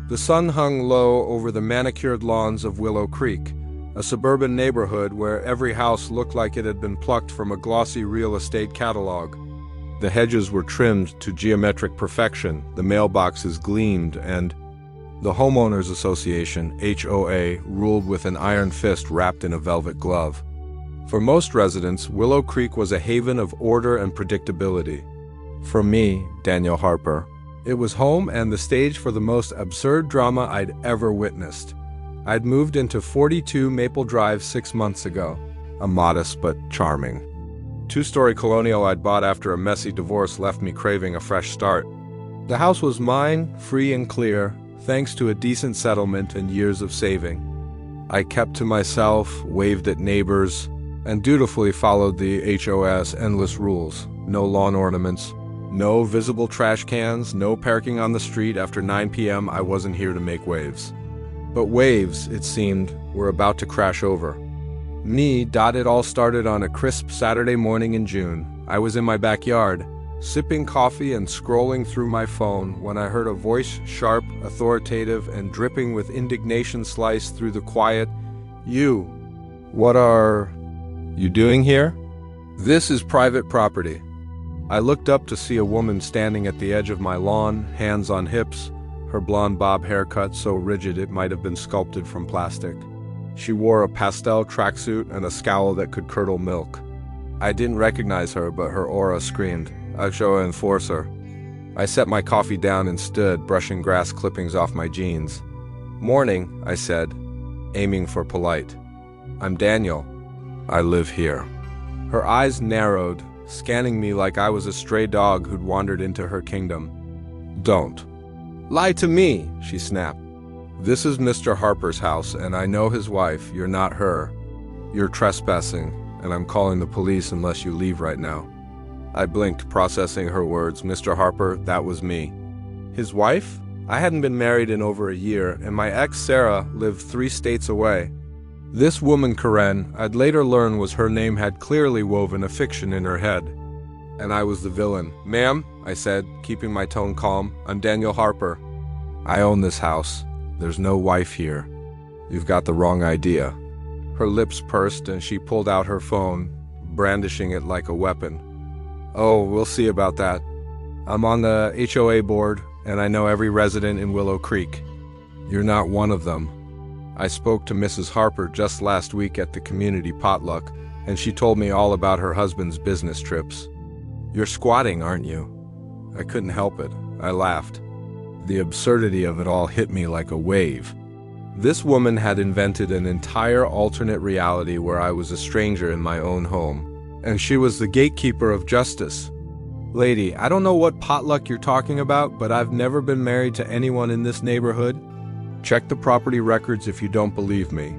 The sun hung low over the manicured lawns of Willow Creek, a suburban neighborhood where every house looked like it had been plucked from a glossy real estate catalog. The hedges were trimmed to geometric perfection, the mailboxes gleamed, and the Homeowners Association, HOA, ruled with an iron fist wrapped in a velvet glove. For most residents, Willow Creek was a haven of order and predictability. For me, Daniel Harper, it was home and the stage for the most absurd drama I'd ever witnessed. I'd moved into 42 Maple Drive 6 months ago, a modest but charming two-story colonial I'd bought after a messy divorce left me craving a fresh start. The house was mine, free and clear, thanks to a decent settlement and years of saving. I kept to myself, waved at neighbors, and dutifully followed the HOA's endless rules. No lawn ornaments, no visible trash cans, no parking on the street after 9 p.m. I wasn't here to make waves. But waves, it seemed, were about to crash over. It all started on a crisp Saturday morning in June. I was in my backyard, sipping coffee and scrolling through my phone when I heard a voice, sharp, authoritative, and dripping with indignation slice through the quiet. "You, what are you doing here? This is private property." I looked up to see a woman standing at the edge of my lawn, hands on hips, her blonde bob haircut so rigid it might have been sculpted from plastic. She wore a pastel tracksuit and a scowl that could curdle milk. I didn't recognize her, but her aura screamed, HOA enforcer. I set my coffee down and stood, brushing grass clippings off my jeans. "Morning," I said, aiming for polite. "I'm Daniel. I live here." Her eyes narrowed, scanning me like I was a stray dog who'd wandered into her kingdom. "Don't lie to me," she snapped. "This is Mr. Harper's house, and I know his wife. You're not her. You're trespassing, and I'm calling the police unless you leave right now." I blinked, processing her words. Mr. Harper, that was me. His wife? I hadn't been married in over a year, and my ex, Sarah, lived 3 states away. This woman, Karen, I'd later learn was her name, had clearly woven a fiction in her head. And I was the villain. "Ma'am," I said, keeping my tone calm, "I'm Daniel Harper. I own this house. There's no wife here. You've got the wrong idea." Her lips pursed and she pulled out her phone, brandishing it like a weapon. "Oh, we'll see about that. I'm on the HOA board, and I know every resident in Willow Creek. You're not one of them. I spoke to Mrs. Harper just last week at the community potluck, and she told me all about her husband's business trips. You're squatting, aren't you?" I couldn't help it. I laughed. The absurdity of it all hit me like a wave. This woman had invented an entire alternate reality where I was a stranger in my own home, and she was the gatekeeper of justice. "Lady, I don't know what potluck you're talking about, but I've never been married to anyone in this neighborhood. Check the property records if you don't believe me."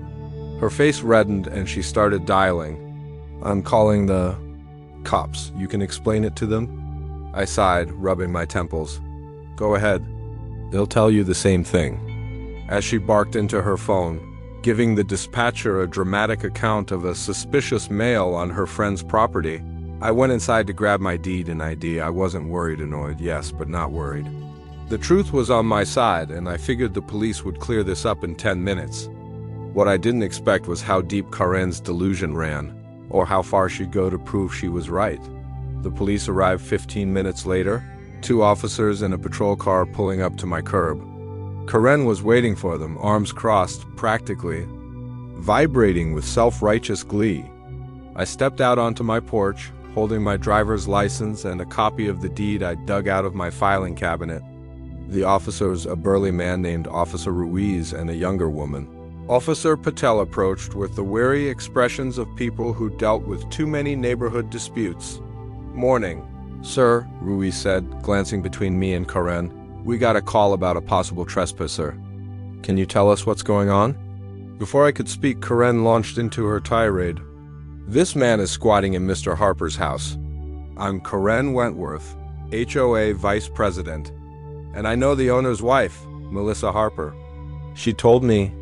Her face reddened and she started dialing. "I'm calling the cops. You can explain it to them?" I sighed, rubbing my temples. "Go ahead. They'll tell you the same thing." As she barked into her phone, giving the dispatcher a dramatic account of a suspicious male on her friend's property, I went inside to grab my deed and ID. I wasn't worried, annoyed, yes, but not worried. The truth was on my side, and I figured the police would clear this up in 10 minutes. What I didn't expect was how deep Karen's delusion ran, or how far she'd go to prove she was right. The police arrived 15 minutes later, 2 officers and a patrol car pulling up to my curb. Karen was waiting for them, arms crossed, practically vibrating with self-righteous glee. I stepped out onto my porch, holding my driver's license and a copy of the deed I dug out of my filing cabinet. The officers, a burly man named Officer Ruiz and a younger woman. Officer Patel approached with the weary expressions of people who dealt with too many neighborhood disputes. "Morning, sir," Ruiz said, glancing between me and Karen. "We got a call about a possible trespasser. Can you tell us what's going on?" Before I could speak, Karen launched into her tirade. "This man is squatting in Mr. Harper's house. I'm Karen Wentworth, HOA Vice President, and I know the owner's wife, Melissa Harper. She told me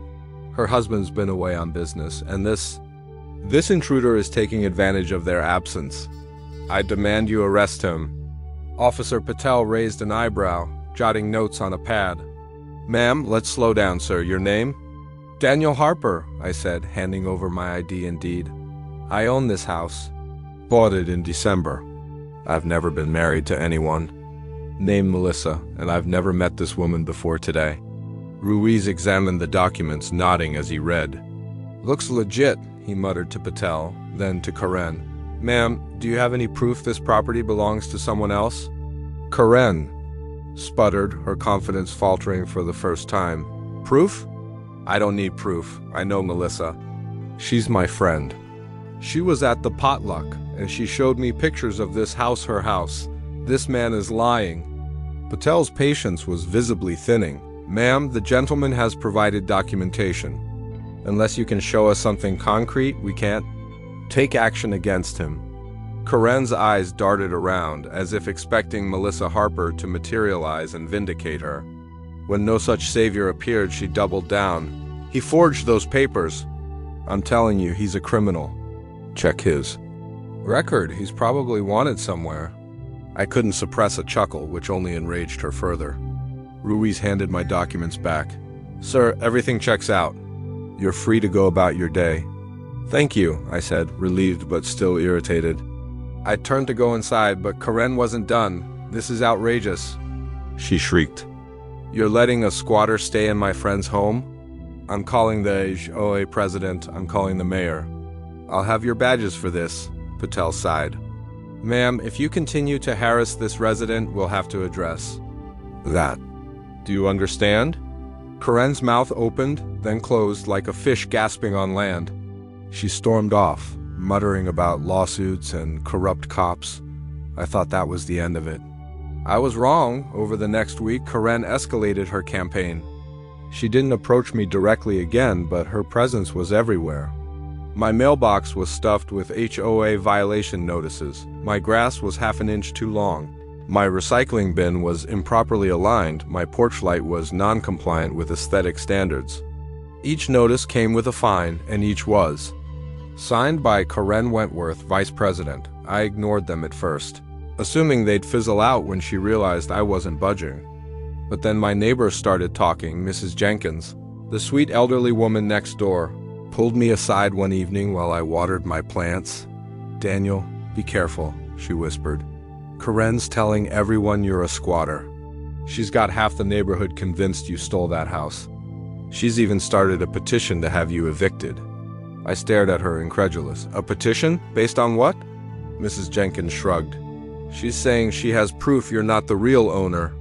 her husband's been away on business, and this intruder is taking advantage of their absence. I demand you arrest him." Officer Patel raised an eyebrow, jotting notes on a pad. Ma'am, let's slow down, sir. Your name? Daniel Harper, I said, handing over my ID and deed. I own this house. Bought it in December. I've never been married to anyone. Named Melissa, and I've never met this woman before today. Ruiz examined the documents, nodding as he read. Looks legit, he muttered to Patel, then to Karen. Ma'am, do you have any proof this property belongs to someone else? Karen sputtered, her confidence faltering for the first time. Proof? I don't need proof. I know Melissa. She's my friend. She was at the potluck, and she showed me pictures of this house, her house. This man is lying. Patel's patience was visibly thinning. Ma'am, the gentleman has provided documentation. Unless you can show us something concrete, we can't take action against him. Karen's eyes darted around, as if expecting Melissa Harper to materialize and vindicate her. When no such savior appeared, she doubled down. He forged those papers. I'm telling you, he's a criminal. Check his record. He's probably wanted somewhere. I couldn't suppress a chuckle, which only enraged her further. Ruiz handed my documents back. Sir, everything checks out. You're free to go about your day. Thank you, I said, relieved but still irritated. I turned to go inside, but Karen wasn't done. This is outrageous, she shrieked. You're letting a squatter stay in my friend's home? I'm calling the HOA president. I'm calling the mayor. I'll have your badges for this, Patel sighed. Ma'am, if you continue to harass this resident, we'll have to address that. Do you understand? Karen's mouth opened, then closed like a fish gasping on land. She stormed off, muttering about lawsuits and corrupt cops. I thought that was the end of it. I was wrong. Over the next week, Karen escalated her campaign. She didn't approach me directly again, but her presence was everywhere. My mailbox was stuffed with HOA violation notices. My grass was half an inch too long. My recycling bin was improperly aligned. My porch light was non-compliant with aesthetic standards. Each notice came with a fine, and each was signed by Karen Wentworth, Vice President. I ignored them at first, assuming they'd fizzle out when she realized I wasn't budging. But then my neighbor started talking, Mrs. Jenkins. The sweet elderly woman next door pulled me aside one evening while I watered my plants. Daniel, be careful, she whispered. Karen's telling everyone you're a squatter. She's got half the neighborhood convinced you stole that house. She's even started a petition to have you evicted. I stared at her, incredulous. A petition? Based on what? Mrs. Jenkins shrugged. She's saying she has proof you're not the real owner.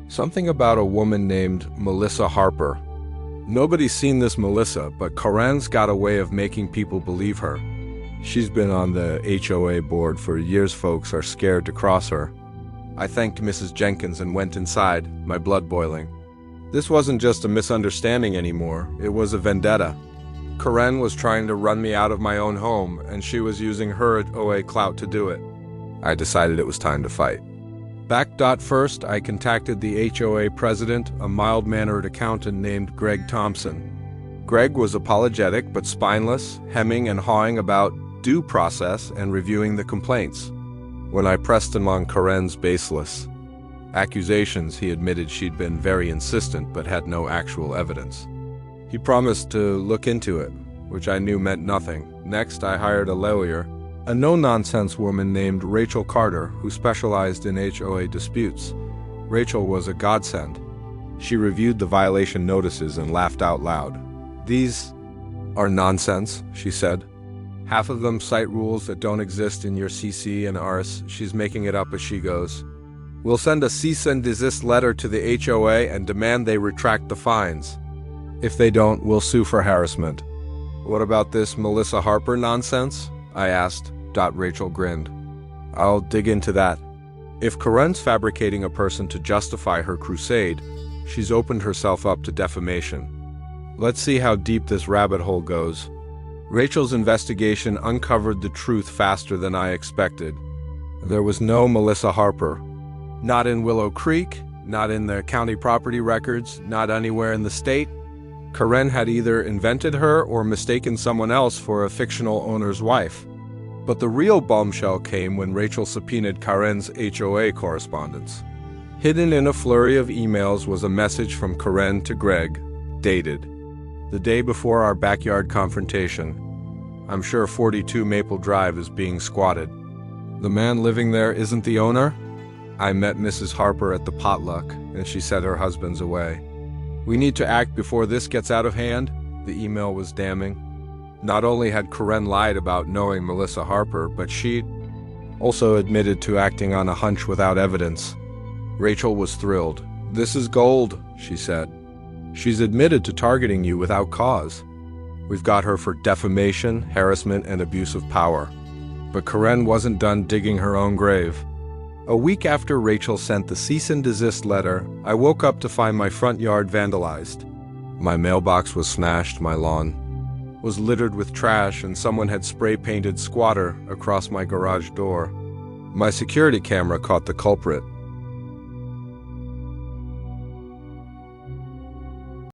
Something about a woman named Melissa Harper. Nobody's seen this Melissa, but Karen's got a way of making people believe her. She's been on the HOA board for years. Folks are scared to cross her. I thanked Mrs. Jenkins and went inside, my blood boiling. This wasn't just a misunderstanding anymore, it was a vendetta. Karen was trying to run me out of my own home, and she was using her HOA clout to do it. I decided it was time to fight. First, I contacted the HOA president, a mild-mannered accountant named Greg Thompson. Greg was apologetic but spineless, hemming and hawing about due process and reviewing the complaints. When I pressed him on Karen's baseless accusations, he admitted she'd been very insistent but had no actual evidence. He promised to look into it, which I knew meant nothing. Next, I hired a lawyer, a no-nonsense woman named Rachel Carter, who specialized in HOA disputes. Rachel was a godsend. She reviewed the violation notices and laughed out loud. These are nonsense, she said. Half of them cite rules that don't exist in your CC and RS. She's making it up as she goes. We'll send a cease and desist letter to the HOA and demand they retract the fines. If they don't, we'll sue for harassment. What about this Melissa Harper nonsense? I asked. Rachel grinned. I'll dig into that. If Karen's fabricating a person to justify her crusade, she's opened herself up to defamation. Let's see how deep this rabbit hole goes. Rachel's investigation uncovered the truth faster than I expected. There was no Melissa Harper. Not in Willow Creek, not in the county property records, not anywhere in the state. Karen had either invented her or mistaken someone else for a fictional owner's wife. But the real bombshell came when Rachel subpoenaed Karen's HOA correspondence. Hidden in a flurry of emails was a message from Karen to Greg, dated the day before our backyard confrontation. I'm sure 42 Maple Drive is being squatted. The man living there isn't the owner? I met Mrs. Harper at the potluck, and she said her husband's away. We need to act before this gets out of hand, the email was damning. Not only had Karen lied about knowing Melissa Harper, but she also admitted to acting on a hunch without evidence. Rachel was thrilled. "This is gold," she said. "She's admitted to targeting you without cause. We've got her for defamation, harassment, and abuse of power." But Karen wasn't done digging her own grave. A week after Rachel sent the cease and desist letter, I woke up to find my front yard vandalized. My mailbox was smashed, my lawn was littered with trash, and someone had spray-painted "squatter" across my garage door. My security camera caught the culprit.